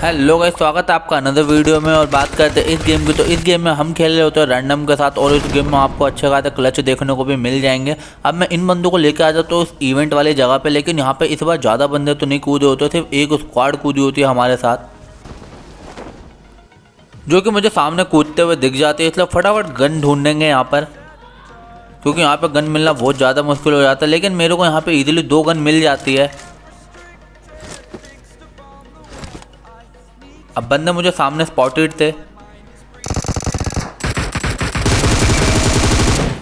Hello guys, स्वागत है आपका अनदर वीडियो में। और बात करते हैं इस गेम की। तो इस गेम में हम खेल रहे होते हैं रैंडम के साथ, और इस गेम में आपको अच्छे खासे क्लच देखने को भी मिल जाएंगे। अब मैं इन बंदों को लेकर आ जाता हूँ उस इवेंट वाली जगह पे, लेकिन यहाँ पे इस बार ज़्यादा बंदे तो नहीं कूदे होते, सिर्फ एक स्क्वाड कूदी होती है हमारे साथ, जो कि मुझे सामने कूदते हुए दिख जाती है। इसलिए फटाफट गन ढूंढेंगे यहाँ पर, क्योंकि यहाँ पर गन मिलना बहुत ज़्यादा मुश्किल हो जाता है। लेकिन मेरे को यहाँ पर ईजिली 2 गन मिल जाती है। अब बंदे मुझे सामने स्पॉटेड थे।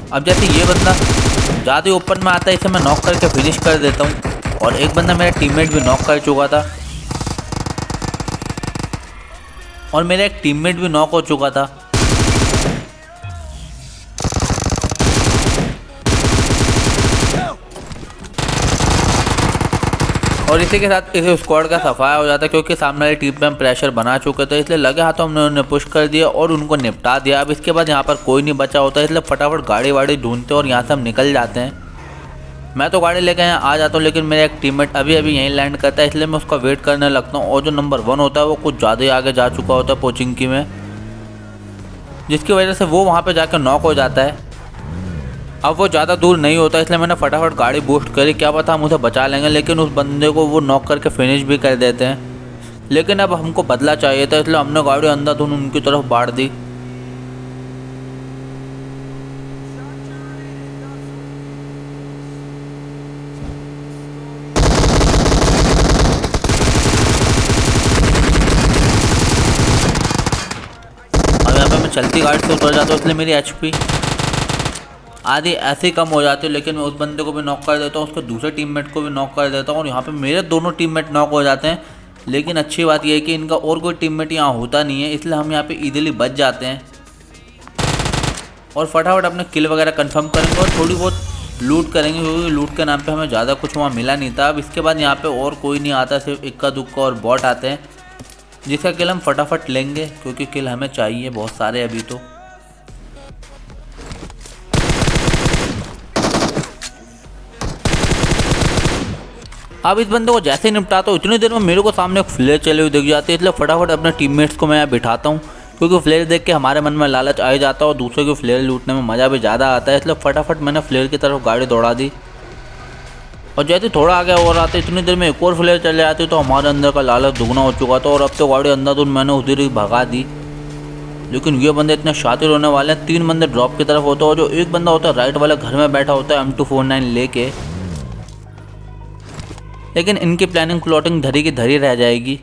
अब जैसे ये बंदा ज़्यादा ओपन में आता है, इसे मैं नॉक करके फिनिश कर देता हूँ। और एक बंदा मेरा टीममेट भी नॉक कर चुका था, और मेरा एक टीममेट भी नॉक हो चुका था। और इसी के साथ इस स्क्वाड का सफाया हो जाता है, क्योंकि सामने वाली टीम पे हम प्रेशर बना चुके थे। इसलिए लगे हाथों हमने उन्हें पुश कर दिया और उनको निपटा दिया। अब इसके बाद यहाँ पर कोई नहीं बचा होता, इसलिए फटाफट गाड़ी वाड़ी ढूंढते और यहाँ से हम निकल जाते हैं। मैं तो गाड़ी लेकर यहाँ आ जाता हूँ, लेकिन मेरा एक टीममेट अभी यहीं लैंड करता है, इसलिए मैं उसका वेट करने लगता हूँ। और जो नंबर 1 होता है वो कुछ ज़्यादा ही आगे जा चुका होता है पोचिंकी में, जिसकी वजह से वो वहाँ पर जाकर नॉक हो जाता है। अब वो ज़्यादा दूर नहीं होता, इसलिए मैंने फटाफट गाड़ी बूस्ट करी, क्या पता हम उसे बचा लेंगे। लेकिन उस बंदे को वो नॉक करके फिनिश भी कर देते हैं। लेकिन अब हमको बदला चाहिए था, इसलिए हमने गाड़ी अंधाधुंध उनकी तरफ बाढ़ दी। अब यहाँ पे मैं चलती गाड़ी से उतर जाता हूँ, इसलिए मेरी HP आधी ऐसे ही कम हो जाती है। लेकिन मैं उस बंदे को भी नॉक कर देता हूँ, उसके दूसरे टीममेट को भी नॉक कर देता हूँ, और यहाँ पे मेरे दोनों टीममेट नॉक हो जाते हैं। लेकिन अच्छी बात यह है कि इनका और कोई टीममेट यहाँ होता नहीं है, इसलिए हम यहाँ पे इजीली बच जाते हैं और फटाफट अपने किल वगैरह कंफर्म करेंगे और थोड़ी बहुत लूट करेंगे, क्योंकि लूट के नाम पर हमें ज़्यादा कुछ वहाँ मिला नहीं था। अब इसके बाद यहाँ पर और कोई नहीं आता, सिर्फ इक्का दुक्का और बॉट आते हैं, जिसका किल हम फटाफट लेंगे, क्योंकि किल हमें चाहिए बहुत सारे अभी तो। अब इस बंदे को जैसे ही निपटाता हूँ, इतनी देर में मेरे को सामने एक फ्लेयर चली हुई दिख जाती है। इसलिए फटाफट अपने टीममेट्स को मैं यहाँ बिठाता हूँ, क्योंकि फ्लेयर देख के हमारे मन में लालच आ ही जाता है और दूसरे के फ्लेयर लूटने में मज़ा भी ज़्यादा आता है। इसलिए फटाफट मैंने फ्लेयर की तरफ गाड़ी दौड़ा दी, और जैसे थोड़ा आगे और आते इतनी देर में एक और फ्लेयर चले जाती, तो हमारे अंदर का लालच दुगना हो चुका था। और अब तो गाड़ी अंधाधुंध मैंने उधर ही भगा दी। लेकिन ये बंदे इतने शातिर होने वाले हैं, 3 बंदे ड्रॉप की तरफ होते हैं, और जो एक बंदा होता है राइट वाले घर में बैठा होता है M249 लेके। लेकिन इनकी प्लानिंग प्लॉटिंग धरी की धरी रह जाएगी।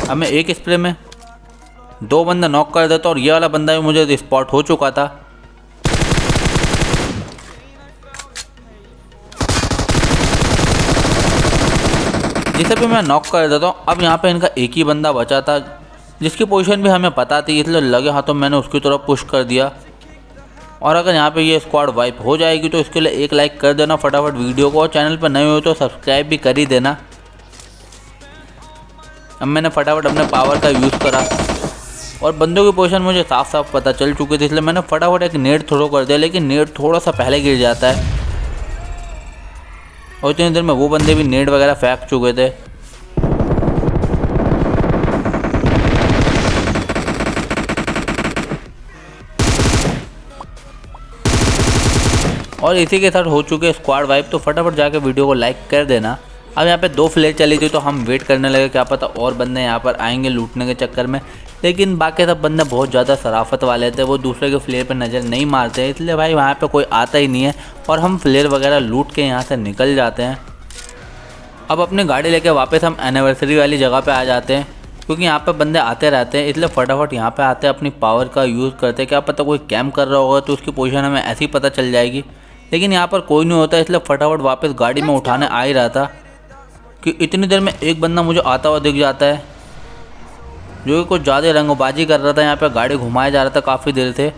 अब मैं एक स्प्रे में 2 बंदा नॉक कर देता, और ये वाला बंदा भी मुझे स्पॉट हो चुका था। जिसे भी मैं नॉक कर देता हूँ। अब यहाँ पे इनका एक ही बंदा बचा था, जिसकी पोजीशन भी हमें पता थी, इसलिए लगे हाथों मैंने उसकी तरफ पुश कर दिया। और अगर यहाँ पे ये स्क्वाड वाइप हो जाएगी तो इसके लिए एक लाइक कर देना फटाफट वीडियो को, और चैनल पर नए हो तो सब्सक्राइब भी कर ही देना। अब मैंने फटाफट अपने पावर का यूज़ करा, और बंदों की पोजीशन मुझे साफ साफ पता चल चुकी थी, इसलिए मैंने फटाफट एक नेट थ्रो कर दिया। लेकिन नेट थोड़ा सा पहले गिर जाता है, और इतनी देर में वो बंदे भी नेट वगैरह फेंक चुके थे। और इसी के साथ हो चुके स्क्वाड वाइप, तो फटाफट जाके वीडियो को लाइक कर देना। अब यहाँ पे 2 फ्लेयर चली थी, तो हम वेट करने लगे, क्या पता और बंदे यहाँ पर आएंगे लूटने के चक्कर में। लेकिन बाकी सब बंदे बहुत ज़्यादा शराफत वाले थे, वो दूसरे के फ्लेयर पर नज़र नहीं मारते, इसलिए भाई वहाँ पे कोई आता ही नहीं है, और हम फ्लेयर वगैरह लूट के यहाँ से निकल जाते हैं। अब अपनी गाड़ी लेके वापस हम एनिवर्सरी वाली जगह पे आ जाते हैं, क्योंकि यहाँ पे बंदे आते रहते हैं, इसलिए फटाफट यहाँ पे आते हैं, अपनी पावर का यूज़ करते हैं। क्या पता कोई कैम्प कर रहा होगा, तो उसकी पोजीशन हमें ऐसे ही पता चल जाएगी। लेकिन यहाँ पर कोई नहीं होता, इसलिए फटाफट वापस गाड़ी में उठाने आ ही रहा था कि इतनी देर में एक बंदा मुझे आता हुआ दिख जाता है, जो कि कुछ ज़्यादा रंगबाजी कर रहा था। यहाँ पे गाड़ी घुमाया जा रहा था काफ़ी देर से,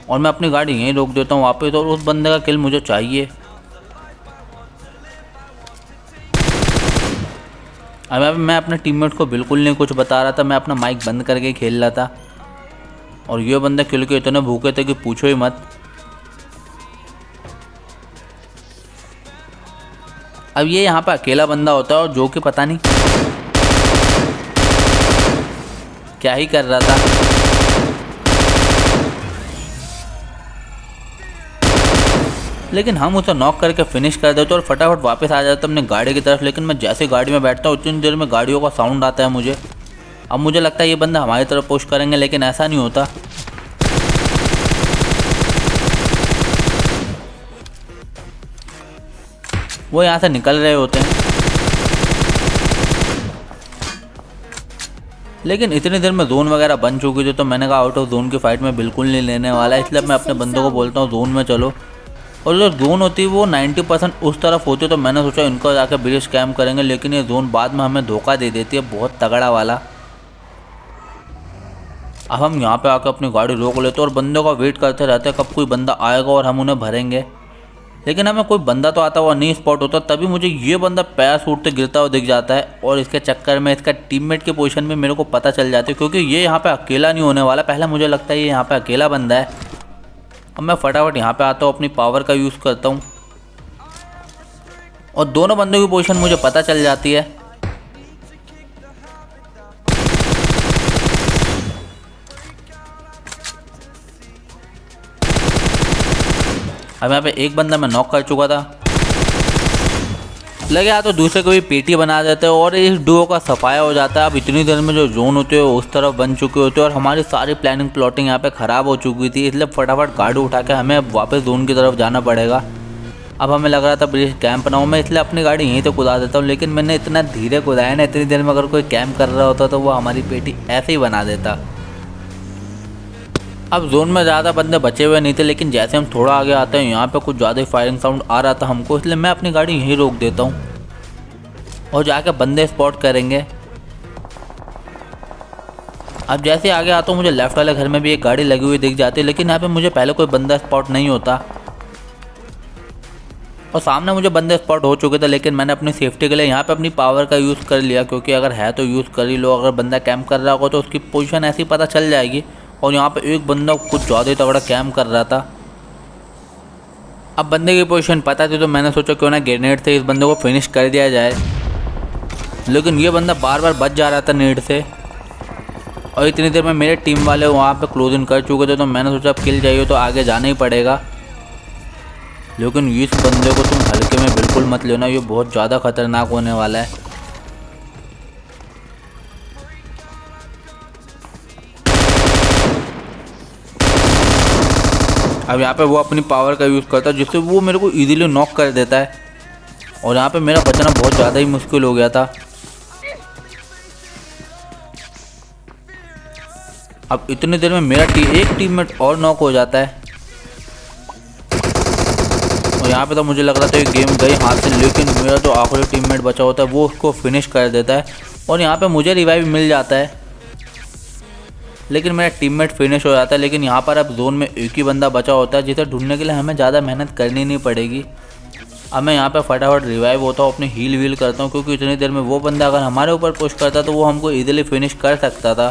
और मैं अपनी गाड़ी यहीं रोक देता हूँ वापस, और उस बंदे का किल मुझे चाहिए। अब मैं अपने टीममेट को बिल्कुल नहीं कुछ बता रहा था, मैं अपना माइक बंद करके खेल रहा था, और ये बंदे किल के इतने भूखे थे कि पूछो ही मत। अब ये यहाँ पे अकेला बंदा होता है और जो कि पता नहीं क्या ही कर रहा था। लेकिन हम उसे नॉक करके फिनिश कर देते और फटाफट वापस आ जाते अपने गाड़ी की तरफ। लेकिन मैं जैसे गाड़ी में बैठता हूँ उतनी देर में गाड़ियों का साउंड आता है मुझे। अब मुझे लगता है ये बंदा हमारी तरफ पुश करेंगे, लेकिन ऐसा नहीं होता। वो यहाँ से निकल रहे होते हैं, लेकिन इतनी देर में जोन वगैरह बन चुकी थी तो मैंने कहा आउट ऑफ जोन की फाइट में बिल्कुल नहीं लेने वाला है, इसलिए मैं अपने बंदों को बोलता हूँ जोन में चलो। और जो जोन होती है वो 90% उस तरफ होती है, तो मैंने सोचा इनको जाकर ब्रिज कैम करेंगे, लेकिन ये जोन बाद में हमें धोखा दे देती है बहुत तगड़ा वाला। अब हम यहाँ पे आकर अपनी गाड़ी रोक लेते और बंदों का वेट करते रहते हैं कब कोई बंदा आएगा और हम उन्हें भरेंगे। लेकिन हमें कोई बंदा तो आता हुआ नहीं स्पॉट होता, तभी मुझे ये बंदा पैर सूटते गिरता हुआ दिख जाता है और इसके चक्कर में इसका टीममेट की पोजीशन में मेरे को पता चल जाती है, क्योंकि ये यहाँ पे अकेला नहीं होने वाला। पहले मुझे लगता है ये यहाँ पे अकेला बंदा है। अब मैं फटाफट यहाँ पे आता हूँ, अपनी पावर का यूज़ करता हूँ और दोनों बंदों की पोजीशन मुझे पता चल जाती है। अब यहाँ पे एक बंदा मैं नॉक कर चुका था। लगे या तो दूसरे को भी पेटी बना देते हैं और इस डुओ का सफाया हो जाता है। अब इतनी देर में जो जोन होते हैं उस तरफ बन चुके होते हैं और हमारी सारी प्लानिंग प्लॉटिंग यहाँ पे ख़राब हो चुकी थी, इसलिए फटाफट गाड़ी उठा के हमें वापस जोन की तरफ जाना पड़ेगा। अब हमें लग रहा था ब्रिज कैंप ना हो, मैं इसलिए अपनी गाड़ी यहीं तो कुदा देता हूँ, लेकिन मैंने इतना धीरे कुदाया ना, इतनी देर में अगर कोई कैंप कर रहा होता तो वो हमारी पेटी ऐसे ही बना देता। अब जोन में ज़्यादा बंदे बचे हुए नहीं थे, लेकिन जैसे हम थोड़ा आगे आते हैं यहाँ पे कुछ ज़्यादा ही फायरिंग साउंड आ रहा था हमको, इसलिए मैं अपनी गाड़ी यहीं रोक देता हूँ और जाके बंदे स्पॉट करेंगे। अब जैसे आगे आता हूँ मुझे लेफ्ट वाले घर में भी एक गाड़ी लगी हुई दिख जाती है, लेकिन यहाँ पे मुझे पहले कोई बंदा स्पॉट नहीं होता और सामने मुझे बंदे स्पॉट हो चुके थे, लेकिन मैंने अपनी सेफ्टी के लिए यहाँ पे अपनी पावर का यूज़ कर लिया, क्योंकि अगर है तो यूज़ कर ही लो। अगर बंदा कैंप कर रहा होगा तो उसकी पोजीशन ऐसी पता चल जाएगी। और यहाँ पे एक बंदा कुछ ज़्यादा ही तगड़ा कैंप कर रहा था। अब बंदे की पोजीशन पता थी तो मैंने सोचा क्यों ना ग्रेनेड से इस बंदे को फिनिश कर दिया जाए, लेकिन ये बंदा बार बार बच जा रहा था नेड से। और इतनी देर में मेरे टीम वाले वहाँ पे क्लोज इन कर चुके थे, तो मैंने सोचा अब किल चाहिए तो आगे जाना ही पड़ेगा। लेकिन इस बंदे को तुम हल्के में बिल्कुल मत लेना, ये बहुत ज़्यादा खतरनाक होने वाला है। अब यहाँ पे वो अपनी पावर का यूज़ करता है जिससे वो मेरे को इजीली नॉक कर देता है और यहाँ पे मेरा बचना बहुत ज़्यादा ही मुश्किल हो गया था। अब इतनी देर में मेरा एक टीममेट और नॉक हो जाता है और यहाँ पे तो मुझे लग रहा था ये गेम गई हाथ से, लेकिन मेरा जो आखिरी टीममेट बचा होता है वो उसको फिनिश कर देता है और यहाँ पे मुझे रिवाइव मिल जाता है, लेकिन मेरा टीममेट फिनिश हो जाता है। लेकिन यहाँ पर अब जोन में एक ही बंदा बचा होता है जिसे ढूंढने के लिए हमें ज़्यादा मेहनत करनी नहीं पड़ेगी। अब मैं यहाँ पे फटाफट रिवाइव होता हूँ, अपनी हील वील करता हूँ, क्योंकि इतनी देर में वो बंदा अगर हमारे ऊपर पुश करता तो वो हमको इजीली फिनिश कर सकता था।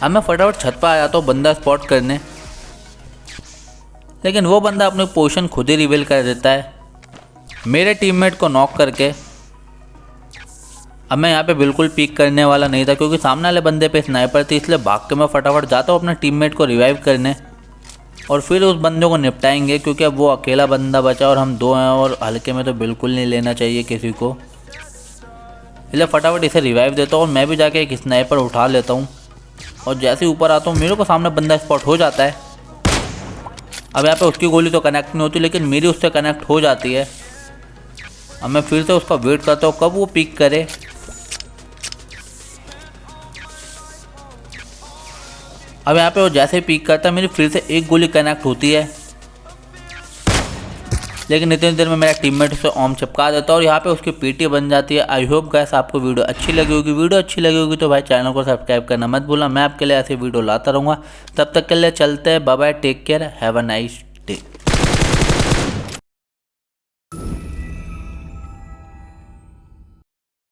अब मैं फटाफट छत पर आ जाता हूँ बंदा स्पॉट करने, लेकिन वो बंदा अपनी पोजीशन खुद ही रिवील कर देता है मेरे टीममेट को नॉक करके। अब मैं यहाँ पे बिल्कुल पीक करने वाला नहीं था, क्योंकि सामने वाले बंदे पे स्नाइपर थी, इसलिए भाग के मैं फटाफट जाता हूँ अपने टीममेट को रिवाइव करने और फिर उस बंदे को निपटाएंगे, क्योंकि अब वो अकेला बंदा बचा और हम दो हैं और हल्के में तो बिल्कुल नहीं लेना चाहिए किसी को। इसलिए फटाफट इसे रिवाइव देता हूँ और मैं भी जाके एक स्नाइपर उठा लेता हूँ और जैसे ही ऊपर आता हूँ मेरे को सामने बंदा स्पॉट हो जाता है। अब यहाँ पे उसकी गोली तो कनेक्ट नहीं होती, लेकिन मेरी उससे कनेक्ट हो जाती है। अब मैं फिर से उसका वेट करता हूँ कब वो पिक करे। अब यहाँ पे वो जैसे ही पीक करता है मेरी फिर से एक गोली कनेक्ट होती है, लेकिन इतनी देर में मेरा टीममेट उसे ऑम चिपका देता है और यहाँ पे उसकी पीटी बन जाती है। आई होप गाइस आपको वीडियो अच्छी लगी होगी। वीडियो अच्छी लगी होगी तो भाई चैनल को सब्सक्राइब करना मत भूलना। मैं आपके लिए ऐसे वीडियो लाता रहूँगा। तब तक के लिए चलते हैं, bye bye, take care, have a nice day.